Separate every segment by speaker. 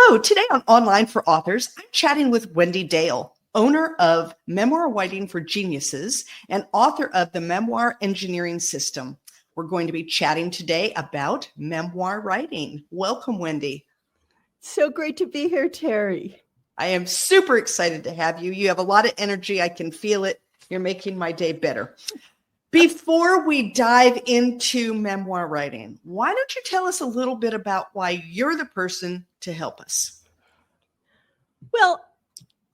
Speaker 1: So today on Online for Authors, I'm chatting with Wendy Dale, owner of Memoir Writing for Geniuses and author of the Memoir Engineering System. We're going to be chatting today about memoir writing. Welcome, Wendy.
Speaker 2: So great to be here, Terry.
Speaker 1: I am super excited to have you. You have a lot of energy. I can feel it. You're making my day better. Before we dive into memoir writing, why don't you tell us a little bit about why you're the person to help us?
Speaker 2: Well,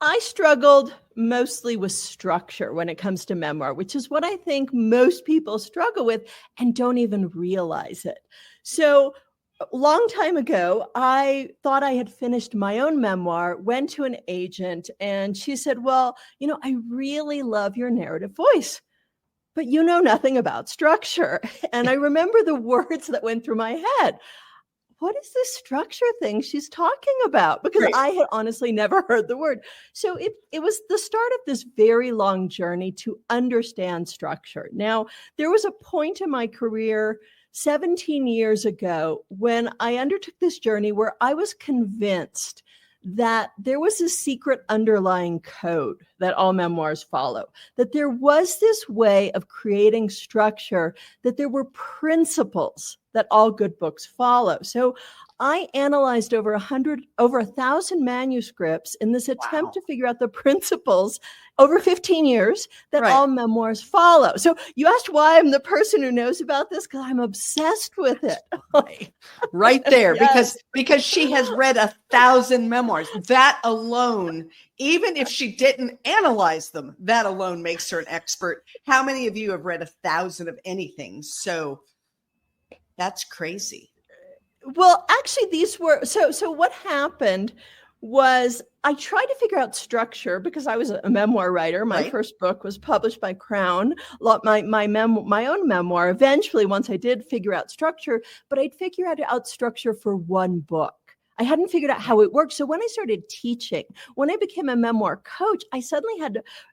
Speaker 2: I struggled mostly with structure when it comes to memoir, which is what I think most people struggle with and don't even realize it. So a long time ago, I thought I had finished my own memoir, went to an agent, and she said, well, I really love your narrative voice, but you know nothing about structure. And I remember the words that went through my head. What is this structure thing she's talking about? Because
Speaker 1: Right.
Speaker 2: I had honestly never heard the word. So it was the start of this very long journey to understand structure. Now, there was a point in my career 17 years ago when I undertook this journey where I was convinced that there was a secret underlying code that all memoirs follow, that there was this way of creating structure, that there were principles that all good books follow. So I analyzed over 1,000 manuscripts in this attempt to figure out the principles over 15 years that all memoirs follow. So you asked why I'm the person who knows about this, because I'm obsessed with it.
Speaker 1: Right there,
Speaker 2: Yes.
Speaker 1: because she has read 1,000 memoirs. That alone, even if she didn't analyze them, that alone makes her an expert. How many of you have read 1,000 of anything? So that's crazy.
Speaker 2: Well, actually, these were so what happened was I tried to figure out structure because I was a memoir writer. My first book was published by Crown, my own memoir. Eventually, once I did figure out structure, but I'd figure out structure for one book. I hadn't figured out how it worked. So when I started teaching, when I became a memoir coach, I suddenly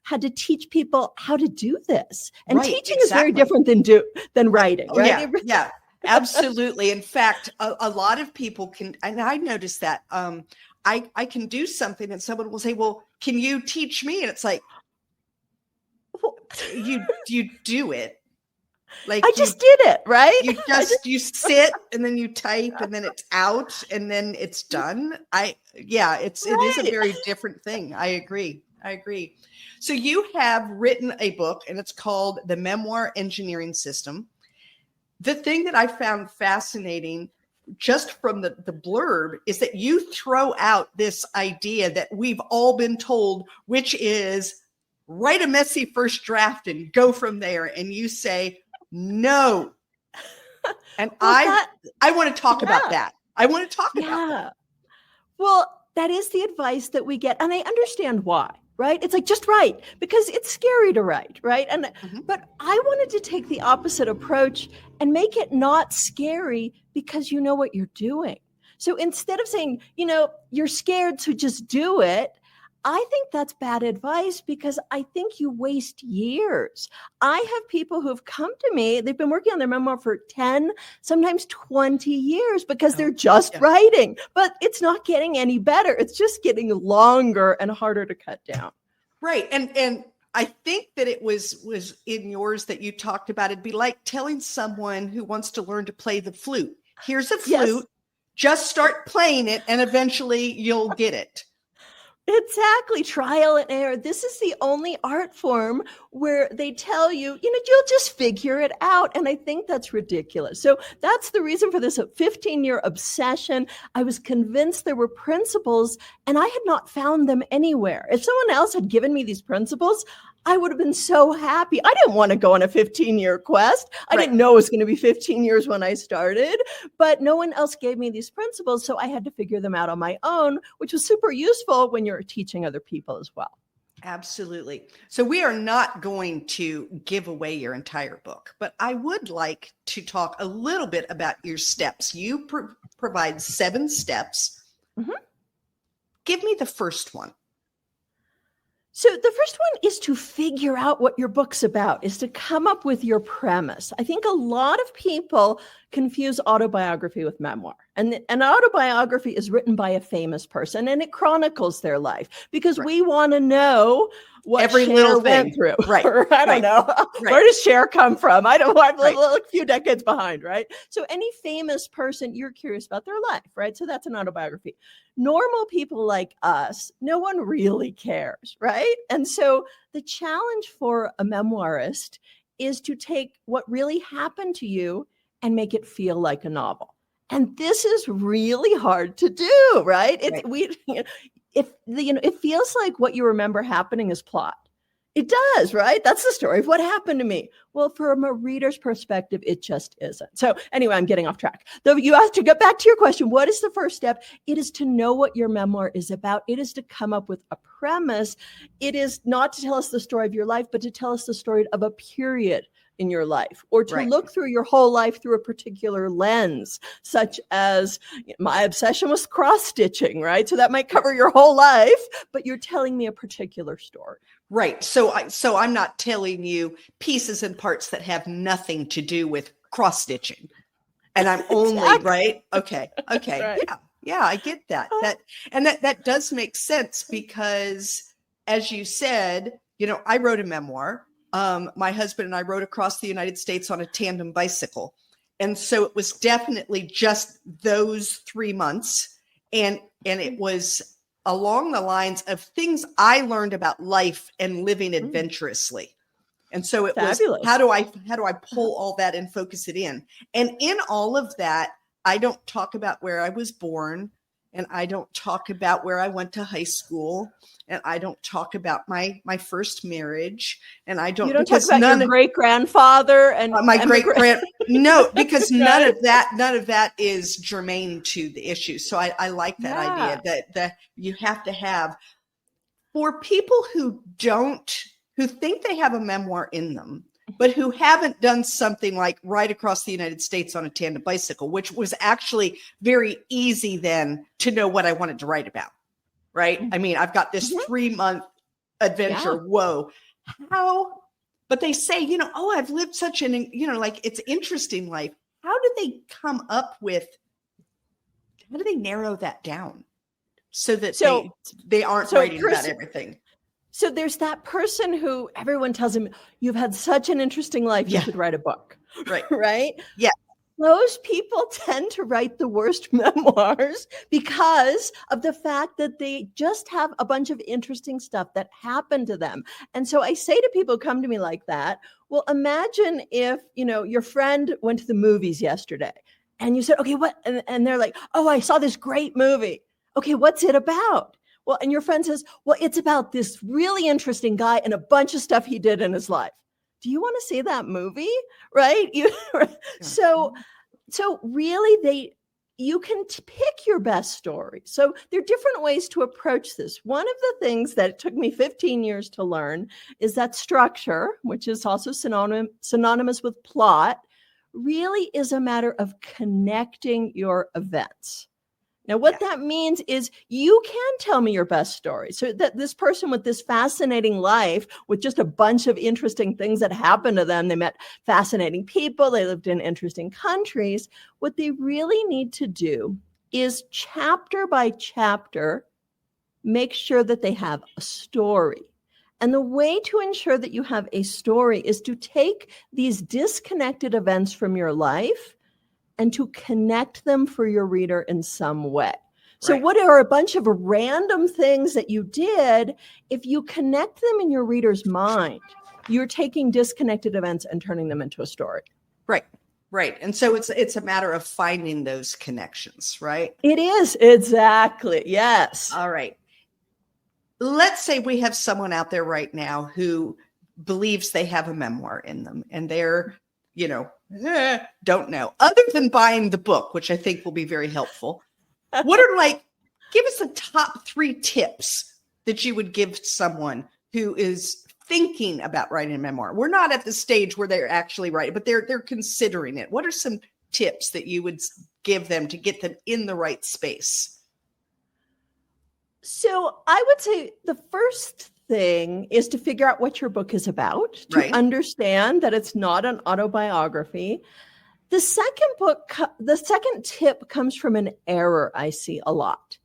Speaker 2: had to teach people how to do this. And teaching is very different than writing, right?
Speaker 1: Yeah. Absolutely. In fact, a lot of people can, and I noticed that I can do something and someone will say, well, can you teach me? And it's like, well, you do it. Like
Speaker 2: I just did it, right?
Speaker 1: You sit and then you type and then it's out and then it's done. It is a very different thing. I agree. So you have written a book and it's called the Memoir Engineering System. The thing that I found fascinating just from the blurb is that you throw out this idea that we've all been told, which is write a messy first draft and go from there. And you say, no. And I want to talk about that. I want to talk about that.
Speaker 2: Well, that is the advice that we get. And I understand why. Right? It's like, just write, because it's scary to write, right? And but I wanted to take the opposite approach and make it not scary because you know what you're doing. So instead of saying, you're scared to just do it, I think that's bad advice because I think you waste years. I have people who've come to me, they've been working on their memoir for 10, sometimes 20 years because they're just writing, but it's not getting any better. It's just getting longer and harder to cut down.
Speaker 1: Right. And I think that it was in yours that you talked about, it'd be like telling someone who wants to learn to play the flute, here's a flute, just start playing it and eventually you'll get it.
Speaker 2: Exactly. Trial and error. This is the only art form where they tell you, you'll just figure it out. And I think that's ridiculous. So that's the reason for this 15-year obsession. I was convinced there were principles and I had not found them anywhere. If someone else had given me these principles, I would have been so happy. I didn't want to go on a 15-year quest. I didn't know it was going to be 15 years when I started, but no one else gave me these principles. So I had to figure them out on my own, which was super useful when you're teaching other people as well.
Speaker 1: Absolutely. So we are not going to give away your entire book, but I would like to talk a little bit about your steps. You provide 7 steps. Give me the first one.
Speaker 2: So the first one is to figure out what your book's about, is to come up with your premise. I think a lot of people confuse autobiography with memoir. And an autobiography is written by a famous person and it chronicles their life because we want to know what
Speaker 1: every
Speaker 2: Cher
Speaker 1: little
Speaker 2: went
Speaker 1: thing.
Speaker 2: through.
Speaker 1: Right.
Speaker 2: I don't know.
Speaker 1: Right.
Speaker 2: Where does Cher come from? I'm a few decades behind, right? So any famous person, you're curious about their life, right? So that's an autobiography. Normal people like us, no one really cares, right? And so the challenge for a memoirist is to take what really happened to you and make it feel like a novel. And this is really hard to do, right? It feels like what you remember happening is plot. It does, right? That's the story of what happened to me. Well, from a reader's perspective, it just isn't. So anyway, I'm getting off track. Though you asked to get back to your question, what is the first step? It is to know what your memoir is about. It is to come up with a premise. It is not to tell us the story of your life, but to tell us the story of a period in your life, or to look through your whole life through a particular lens, such as my obsession with cross-stitching, right? So that might cover your whole life, but you're telling me a particular story.
Speaker 1: Right. So I'm not telling you pieces and parts that have nothing to do with cross-stitching. And I'm only right. Okay. Right. Yeah, I get that. That does make sense because, as you said, I wrote a memoir. My husband and I rode across the United States on a tandem bicycle. And so it was definitely just those 3 months. And it was along the lines of things I learned about life and living adventurously. And so it was, how do I pull all that and focus it in? And in all of that, I don't talk about where I was born, and I don't talk about where I went to high school, and I don't talk about my first marriage, and I don't.
Speaker 2: You don't talk about your great grandfather and
Speaker 1: my great grand. No, because none of that is germane to the issue. So I like that idea that you have to have, for people who think they have a memoir in them, but who haven't done something like ride across the United States on a tandem bicycle, which was actually very easy then to know what I wanted to write about, right? I mean, I've got this 3-month adventure. Yeah. Whoa. How? But they say, I've lived such an, it's interesting life. How do they narrow that down so that they aren't writing about everything?
Speaker 2: So there's that person who everyone tells him, you've had such an interesting life, you should write a book.
Speaker 1: Right.
Speaker 2: Right?
Speaker 1: Yeah.
Speaker 2: Those people tend to write the worst memoirs because of the fact that they just have a bunch of interesting stuff that happened to them. And so I say to people who come to me like that, well, imagine if, your friend went to the movies yesterday and you said, okay, what? And they're like, oh, I saw this great movie. Okay, what's it about? Well, and your friend says, well, it's about this really interesting guy and a bunch of stuff he did in his life. Do you want to see that movie? Right? So really you can pick your best story. So there are different ways to approach this. One of the things that it took me 15 years to learn is that structure, which is also synonymous with plot, really is a matter of connecting your events. Now, what that means is you can tell me your best story. So that this person with this fascinating life with just a bunch of interesting things that happened to them, they met fascinating people, they lived in interesting countries. What they really need to do is chapter by chapter, make sure that they have a story. And the way to ensure that you have a story is to take these disconnected events from your life and to connect them for your reader in some way. So what are a bunch of random things that you did? If you connect them in your reader's mind, you're taking disconnected events and turning them into a story.
Speaker 1: Right. And so it's a matter of finding those connections, right?
Speaker 2: It is. Exactly. Yes.
Speaker 1: All right. Let's say we have someone out there right now who believes they have a memoir in them and they're, don't know. Other than buying the book, which I think will be very helpful, what are give us the top 3 tips that you would give someone who is thinking about writing a memoir? We're not at the stage where they're actually writing, but they're considering it. What are some tips that you would give them to get them in the right space?
Speaker 2: So I would say the first thing is to figure out what your book is about, to
Speaker 1: Right.
Speaker 2: understand that it's not an autobiography. The second tip comes from an error I see a lot.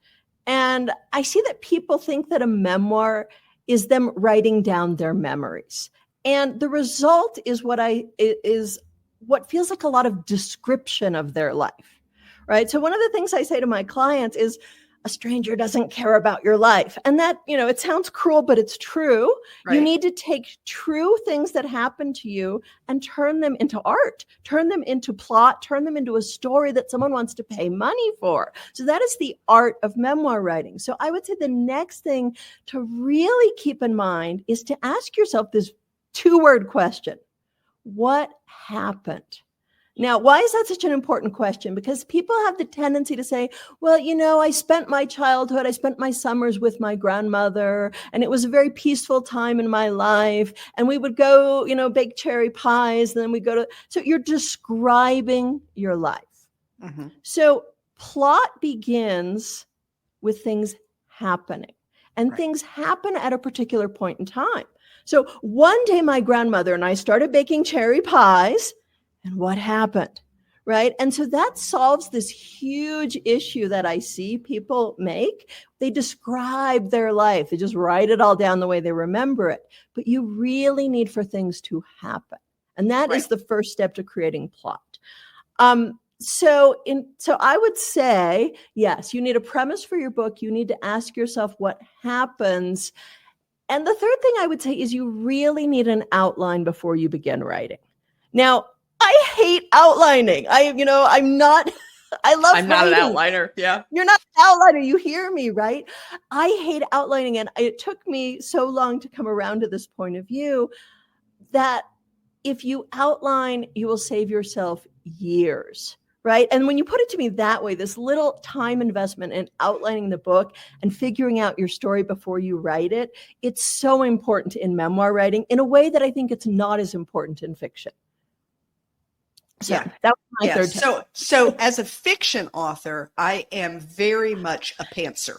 Speaker 2: And I see that people think that a memoir is them writing down their memories. And the result is what feels like a lot of description of their life, right? So one of the things I say to my clients is, a stranger doesn't care about your life. And that, it sounds cruel, but it's true. Right. You need to take true things that happen to you and turn them into art, turn them into plot, turn them into a story that someone wants to pay money for. So that is the art of memoir writing. So I would say the next thing to really keep in mind is to ask yourself this 2-word question. What happened? Now, why is that such an important question? Because people have the tendency to say, well, I spent my childhood, I spent my summers with my grandmother, and it was a very peaceful time in my life. And we would go, bake cherry pies, and then we so you're describing your life. Mm-hmm. So plot begins with things happening, and right. Things happen at a particular point in time. So one day my grandmother and I started baking cherry pies. And what happened, right? And so that solves this huge issue that I see people make. They describe their life. They just write it all down the way they remember it. But you really need for things to happen. And that right. is the first step to creating plot. So I would say, yes, you need a premise for your book. You need to ask yourself what happens. And the third thing I would say is you really need an outline before you begin writing. Now, I hate outlining. I'm not an
Speaker 1: outliner. Yeah.
Speaker 2: You're not an outliner. You hear me, right? I hate outlining. And it took me so long to come around to this point of view that if you outline, you will save yourself years, right? And when you put it to me that way, this little time investment in outlining the book and figuring out your story before you write it, it's so important in memoir writing in a way that I think it's not as important in fiction. So
Speaker 1: yeah.
Speaker 2: That was my third tip.
Speaker 1: So as a fiction author, I am very much a pantser,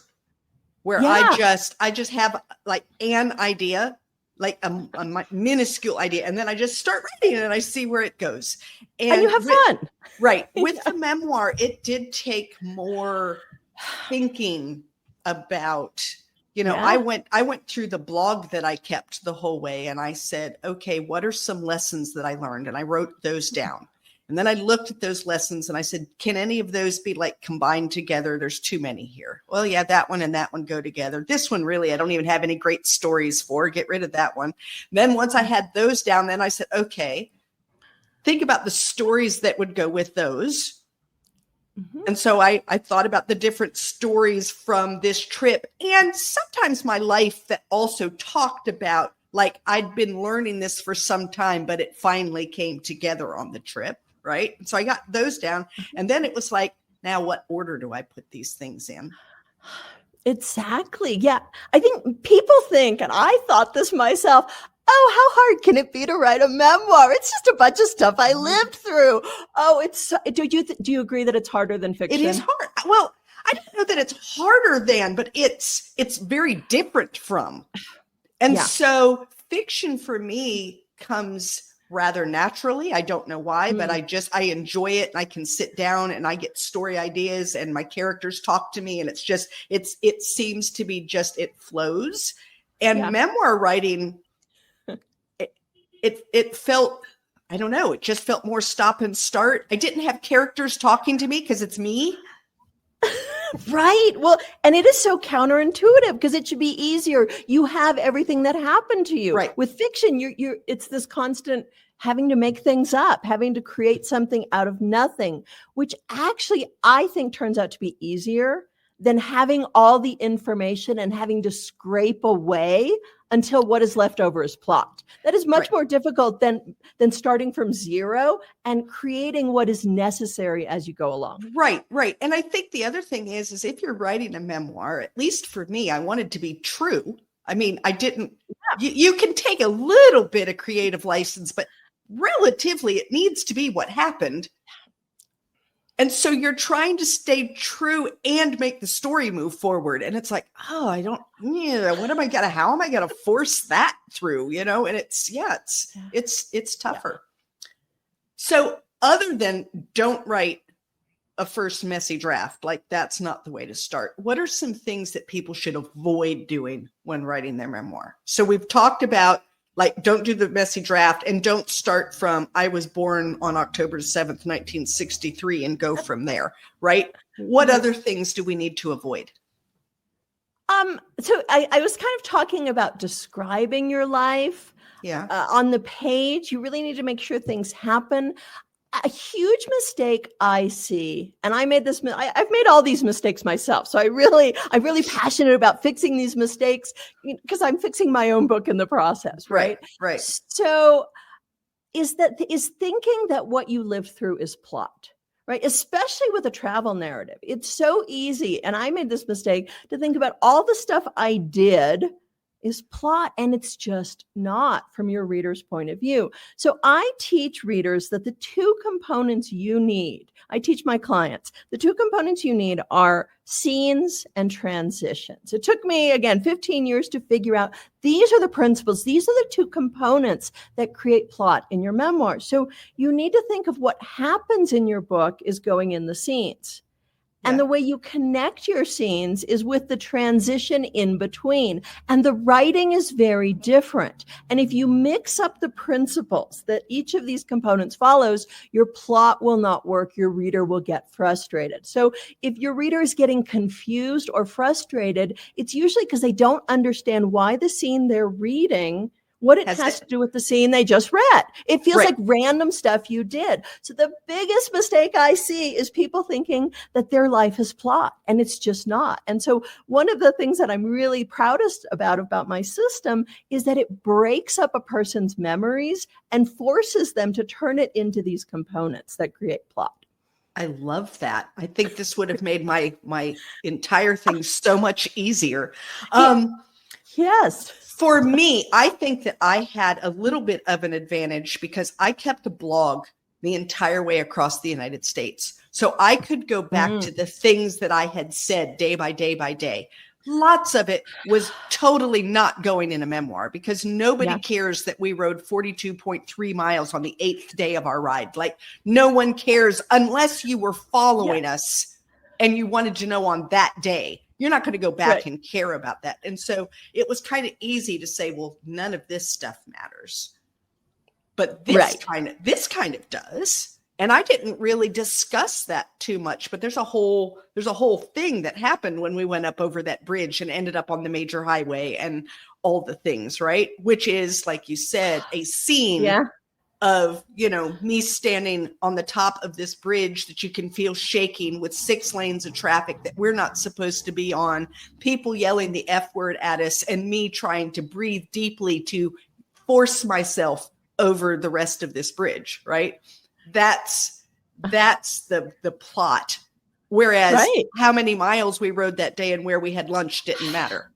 Speaker 1: where I just have like an idea, like a minuscule idea, and then I just start writing it and I see where it goes.
Speaker 2: And you have fun.
Speaker 1: Right. With the memoir, it did take more thinking about, I went through the blog that I kept the whole way, and I said, okay, what are some lessons that I learned? And I wrote those down. And then I looked at those lessons and I said, can any of those be like combined together? There's too many here. Well, yeah, that one and that one go together. This one, really, I don't even have any great stories for. Get rid of that one. Then once I had those down, then I said, okay, think about the stories that would go with those. Mm-hmm. And so I thought about the different stories from this trip, and sometimes my life that also talked about, like, I'd been learning this for some time, but it finally came together on the trip. Right. So I got those down, and then it was like, now what order do I put these things in?
Speaker 2: Exactly. Yeah. I think people think, and I thought this myself, oh, how hard can it be to write a memoir? It's just a bunch of stuff I lived through. Oh, do you agree that it's harder than fiction?
Speaker 1: It is hard. Well, I don't know that it's harder than, but it's very different from. And so fiction for me comes rather naturally. I don't know why, but I enjoy it, and I can sit down and I get story ideas and my characters talk to me, and it seems to be just, it flows. And memoir writing, it felt, I don't know, it just felt more stop and start. I didn't have characters talking to me because it's me.
Speaker 2: Right. Well, and it is so counterintuitive because it should be easier. You have everything that happened to you.
Speaker 1: Right.
Speaker 2: With fiction, it's this constant having to make things up, having to create something out of nothing, which actually I think turns out to be easier than having all the information and having to scrape away until what is left over is plot. That is much more difficult than starting from zero and creating what is necessary as you go along.
Speaker 1: Right. And I think the other thing is if you're writing a memoir, at least for me, I wanted to be true. I mean, I didn't, you can take a little bit of creative license, but relatively it needs to be what happened. And so you're trying to stay true and make the story move forward. And it's like, oh, how am I going to force that through? And it's tougher. Yeah. So other than don't write a first messy draft, like that's not the way to start. What are some things that people should avoid doing when writing their memoir? So we've talked about, like, don't do the messy draft and don't start from I was born on October 7th, 1963 and go from there, right? What other things do we need to avoid?
Speaker 2: So I was kind of talking about describing your life.
Speaker 1: Yeah.
Speaker 2: On the page, you really need to make sure things happen. A huge mistake I see, and I've made all these mistakes myself. So I'm really passionate about fixing these mistakes because I'm fixing my own book in the process. Right. So is thinking that what you lived through is plot, right? Especially with a travel narrative. It's so easy. And I made this mistake to think about all the stuff I did is plot, and it's just not from your reader's point of view. So I teach readers that the two components you need, I teach my clients, the two components you need are scenes and transitions. It took me, again, 15 years to figure out these are the principles. These are the two components that create plot in your memoir. So you need to think of what happens in your book is going in the scenes. And the way you connect your scenes is with the transition in between. And the writing is very different. And if you mix up the principles that each of these components follows, your plot will not work. Your reader will get frustrated. So if your reader is getting confused or frustrated, it's usually because they don't understand why the scene they're reading, what it has to do with the scene they just read. It feels like random stuff you did. So the biggest mistake I see is people thinking that their life is plot, and it's just not. And so one of the things that I'm really proudest about my system is that it breaks up a person's memories and forces them to turn it into these components that create plot.
Speaker 1: I love that. I think this would have made my entire thing so much easier.
Speaker 2: Yes.
Speaker 1: For me, I think that I had a little bit of an advantage because I kept a blog the entire way across the United States. So I could go back to the things that I had said day by day by day. Lots of it was totally not going in a memoir because nobody cares that we rode 42.3 miles on the 8th day of our ride. Like, no one cares unless you were following us and you wanted to know on that day. You're not going to go back and care about that. And so it was kind of easy to say, well, none of this stuff matters. But this kind of does. And I didn't really discuss that too much, but there's a whole thing that happened when we went up over that bridge and ended up on the major highway and all the things, right? Which is, like you said, a scene of, me standing on the top of this bridge that you can feel shaking with 6 lanes of traffic that we're not supposed to be on, people yelling the F word at us, and me trying to breathe deeply to force myself over the rest of this bridge, right? That's the plot. Whereas how many miles we rode that day and where we had lunch didn't matter.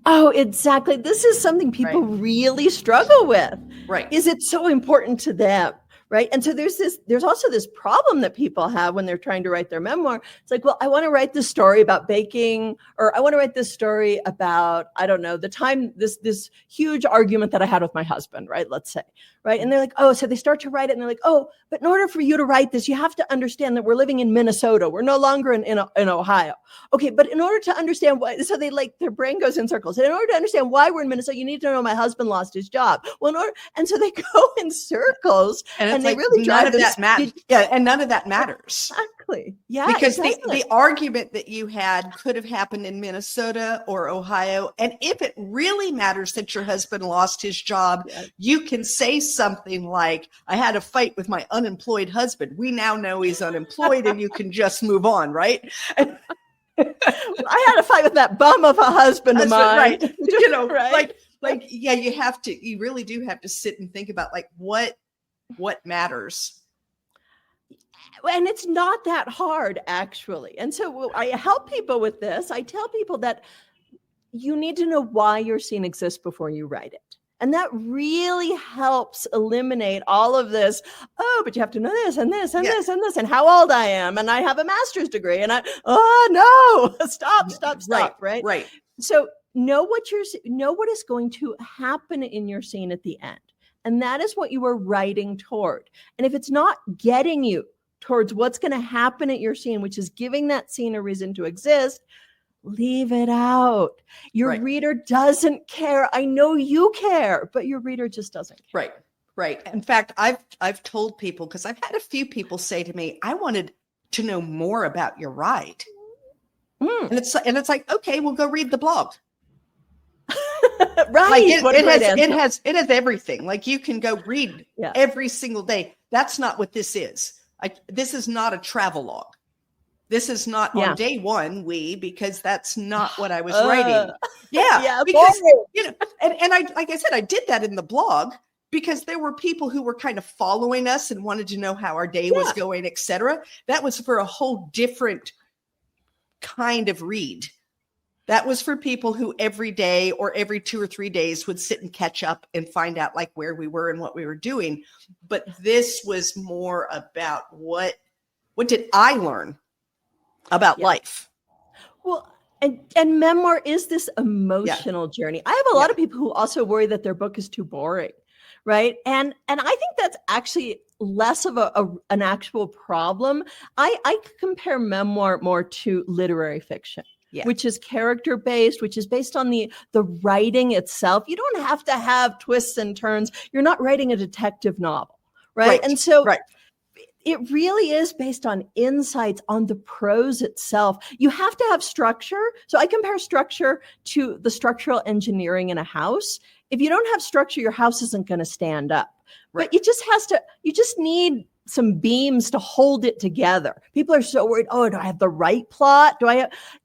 Speaker 2: Oh, exactly. This is something people really struggle with.
Speaker 1: Right.
Speaker 2: Is it so important to them? Right. And so there's also this problem that people have when they're trying to write their memoir. It's like, well, I want to write this story about baking, or I want to write this story about, I don't know, the time, this huge argument that I had with my husband, right? Let's say, right. And they're like, oh, so they start to write it and they're like, oh, but in order for you to write this, you have to understand that we're living in Minnesota. We're no longer in Ohio. Okay. But in order to understand why, so they their brain goes in circles. And in order to understand why we're in Minnesota, you need to know my husband lost his job. Well, and so they go in circles. And they really
Speaker 1: none of that matters. Yeah, and none of that matters.
Speaker 2: Exactly. Yeah,
Speaker 1: because the argument that you had could have happened in Minnesota or Ohio. And if it really matters that your husband lost his job, you can say something like, I had a fight with my unemployed husband. We now know he's unemployed and you can just move on, right? I
Speaker 2: had a fight with that bum of a husband of mine.
Speaker 1: Right. You really do have to sit and think about what matters.
Speaker 2: And it's not that hard, actually. And so I help people with this. I tell people that you need to know why your scene exists before you write it. And that really helps eliminate all of this. Oh, but you have to know this and this and this and this and how old I am. And I have a master's degree. And no, stop. Right.
Speaker 1: Right.
Speaker 2: So know what is going to happen in your scene at the end. And that is what you are writing toward. And if it's not getting you towards what's going to happen at your scene, which is giving that scene a reason to exist, leave it out. Your reader doesn't care. I know you care, but your reader just doesn't care.
Speaker 1: Right. In fact, I've told people, because I've had a few people say to me, I wanted to know more about your ride. And it's like, okay, we'll go read the blog.
Speaker 2: Right.
Speaker 1: Like it has everything. Like you can go read every single day. That's not what this is. This is not a travel log. This is not on day one, because that's not what I was writing. Because, and I, like I said, I did that in the blog because there were people who were kind of following us and wanted to know how our day was going, etc. That was for a whole different kind of read. That was for people who every day or every 2 or 3 days would sit and catch up and find out like where we were and what we were doing. But this was more about what did I learn about life? Well,
Speaker 2: and memoir is this emotional journey. I have a lot of people who also worry that their book is too boring, right? And I think that's actually less of an actual problem. I compare memoir more to literary fiction. Which is character-based, which is based on the writing itself. You don't have to have twists and turns. You're not writing a detective novel, right? And so it really is based on insights on the prose itself. You have to have structure. So I compare structure to the structural engineering in a house. If you don't have structure, your house isn't going to stand up. But you just need some beams to hold it together. People are so worried. Oh, do I have the right plot?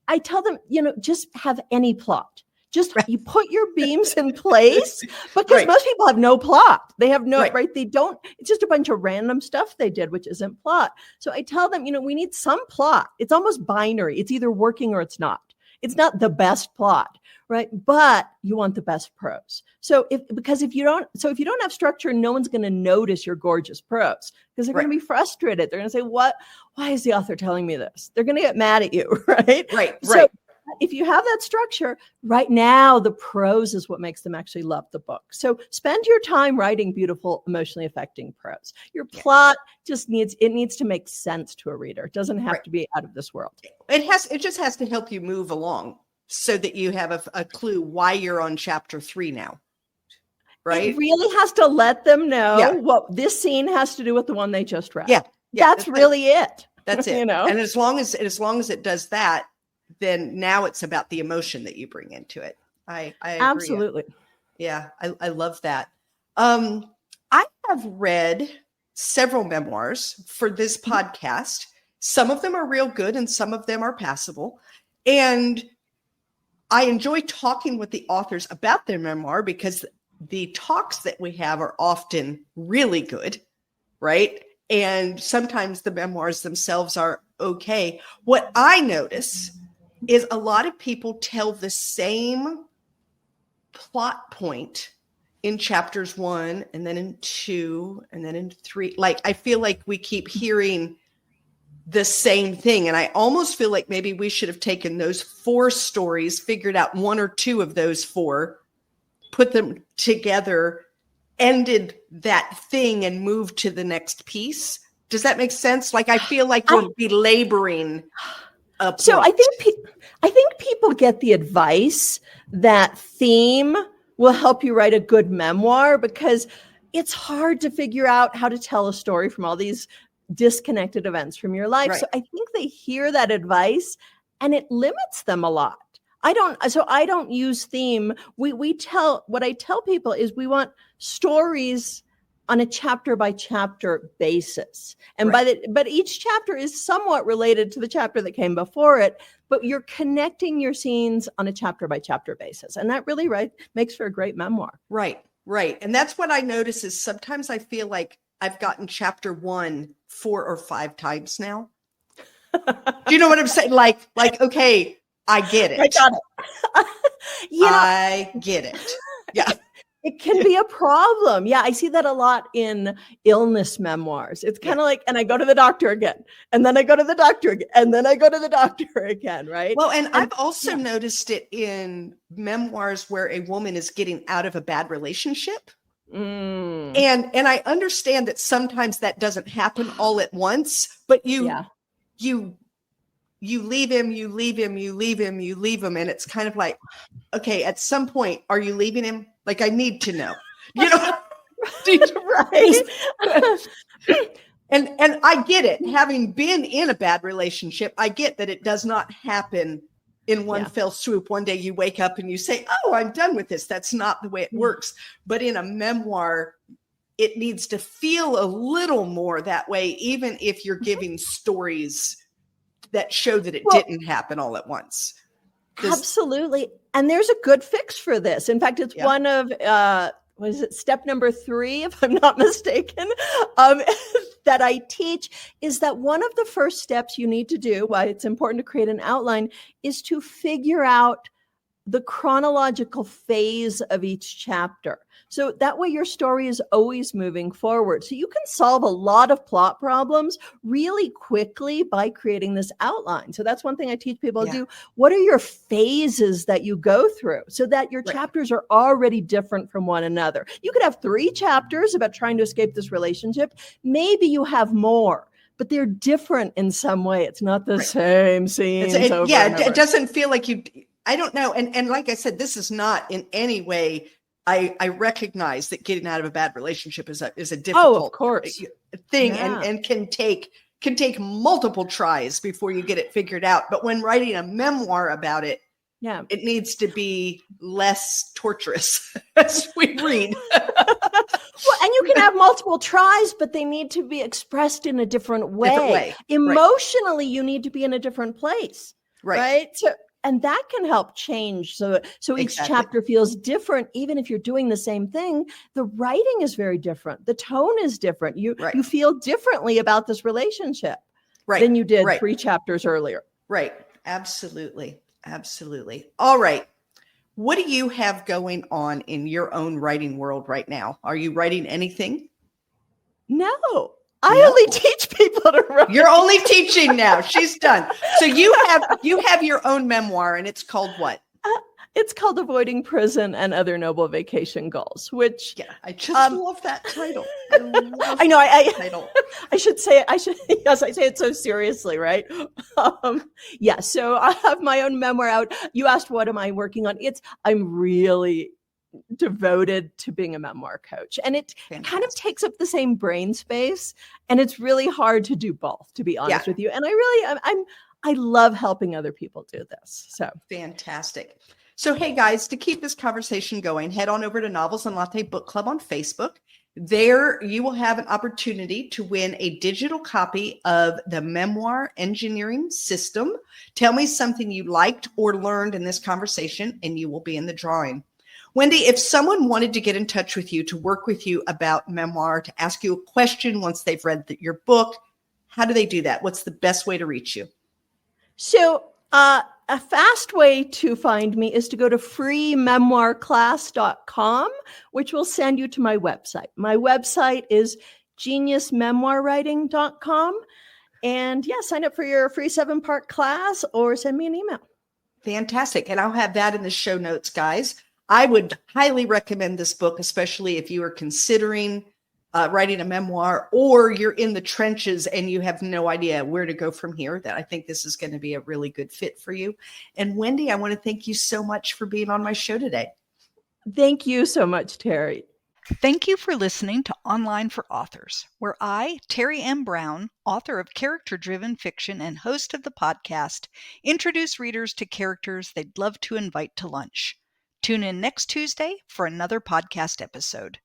Speaker 2: I tell them, just have any plot. Just you put your beams in place because most people have no plot. They have no, they don't, it's just a bunch of random stuff they did, which isn't plot. So I tell them, we need some plot. It's almost binary. It's either working or it's not. It's not the best plot, right? But you want the best prose. So if you don't have structure, no one's going to notice your gorgeous prose because they're going to be frustrated. They're going to say, why is the author telling me this? They're going to get mad at you, right? So if you have that structure, right now, the prose is what makes them actually love the book. So spend your time writing beautiful, emotionally affecting prose. Your plot just needs to make sense to a reader. It doesn't have to be out of this world.
Speaker 1: It just has to help you move along so that you have a clue why you're on chapter 3 now. Right?
Speaker 2: It really has to let them know what this scene has to do with the one they just read. That's really it.
Speaker 1: That's it. And as long as it does that, then now it's about the emotion that you bring into it. I agree.
Speaker 2: Absolutely.
Speaker 1: Yeah, I love that. I have read several memoirs for this podcast. Some of them are real good and some of them are passable. And I enjoy talking with the authors about their memoir because the talks that we have are often really good, right? And sometimes the memoirs themselves are okay. What I notice is a lot of people tell the same plot point in chapters 1 and then in 2 and then in 3. Like, I feel like we keep hearing the same thing. And I almost feel like maybe we should have taken those 4 stories, figured out 1 or 2 of those 4, put them together, ended that thing and moved to the next piece. Does that make sense? Like, I feel like we're belaboring a plot.
Speaker 2: So I think people get the advice that theme will help you write a good memoir because it's hard to figure out how to tell a story from all these disconnected events from your life. So I think they hear that advice and it limits them a lot. I don't use theme. What I tell people is we want stories on a chapter by chapter basis. And but each chapter is somewhat related to the chapter that came before it, but you're connecting your scenes on a chapter by chapter basis. And that really makes for a great memoir.
Speaker 1: Right. And that's what I notice is sometimes I feel like I've gotten chapter 1 4 or 5 times now. Do you know what I'm saying? Like, okay, I get it.
Speaker 2: I got it.
Speaker 1: I get it. Yeah.
Speaker 2: It can be a problem. Yeah, I see that a lot in illness memoirs. It's kind of like, and I go to the doctor again, and then I go to the doctor again, and then I go to the doctor again, right?
Speaker 1: Well, and I've also noticed it in memoirs where a woman is getting out of a bad relationship. And I understand that sometimes that doesn't happen all at once, but you leave him, you leave him, you leave him, you leave him. And it's kind of like, okay, at some point, are you leaving him? Like, I need to know, right? And I get it. Having been in a bad relationship, I get that it does not happen in one fell swoop. One day you wake up and you say, oh, I'm done with this. That's not the way it works. But in a memoir, it needs to feel a little more that way, even if you're giving stories that show that it didn't happen all at once.
Speaker 2: Absolutely. And there's a good fix for this. In fact, it's one of, what is it, step number 3, if I'm not mistaken, that I teach, is that one of the first steps you need to do, why it's important to create an outline, is to figure out the chronological phase of each chapter. So that way your story is always moving forward. So you can solve a lot of plot problems really quickly by creating this outline. So that's one thing I teach people to do. What are your phases that you go through so that your chapters are already different from one another? You could have 3 chapters about trying to escape this relationship. Maybe you have more, but they're different in some way. It's not the same scenes over and over.
Speaker 1: It doesn't feel like you... I don't know. And like I said, this is not in any way, I recognize that getting out of a bad relationship is a difficult thing and can take multiple tries before you get it figured out. But when writing a memoir about it, it needs to be less torturous as we read.
Speaker 2: Well, and you can have multiple tries, but they need to be expressed in a different way. Emotionally, you need to be in a different place. Right? And that can help change. So each chapter feels different, even if you're doing the same thing. The writing is very different. The tone is different. You feel differently about this relationship than you did 3 chapters earlier.
Speaker 1: Right. Absolutely. Absolutely. All right. What do you have going on in your own writing world right now? Are you writing anything?
Speaker 2: No. I only teach people to write.
Speaker 1: You're only teaching now. She's done. So you have your own memoir, and it's called what?
Speaker 2: It's called Avoiding Prison and Other Noble Vacation Goals, which
Speaker 1: I just love that title.
Speaker 2: I know. I should say I say it so seriously, right? So I have my own memoir out. You asked, what am I working on? I'm really devoted to being a memoir coach, and it kind of takes up the same brain space, and it's really hard to do both, to be honest with you. And I love helping other people do this. So
Speaker 1: fantastic. So hey guys, to keep this conversation going, head on over to Novels and Latte Book Club on Facebook. There you will have an opportunity to win a digital copy of the Memoir Engineering System. Tell me something you liked or learned in this conversation, and you will be in the drawing. Wendy, if someone wanted to get in touch with you, to work with you about memoir, to ask you a question once they've read your book, how do they do that? What's the best way to reach you?
Speaker 2: So a fast way to find me is to go to freememoirclass.com, which will send you to my website. My website is geniusmemoirwriting.com. And sign up for your free 7-part class or send me an email.
Speaker 1: Fantastic. And I'll have that in the show notes, guys. I would highly recommend this book, especially if you are considering writing a memoir, or you're in the trenches and you have no idea where to go from here. That I think this is going to be a really good fit for you. And Wendy, I want to thank you so much for being on my show today.
Speaker 2: Thank you so much, Terry.
Speaker 3: Thank you for listening to Online for Authors, where I, Terry M. Brown, author of character-driven fiction and host of the podcast, introduce readers to characters they'd love to invite to lunch. Tune in next Tuesday for another podcast episode.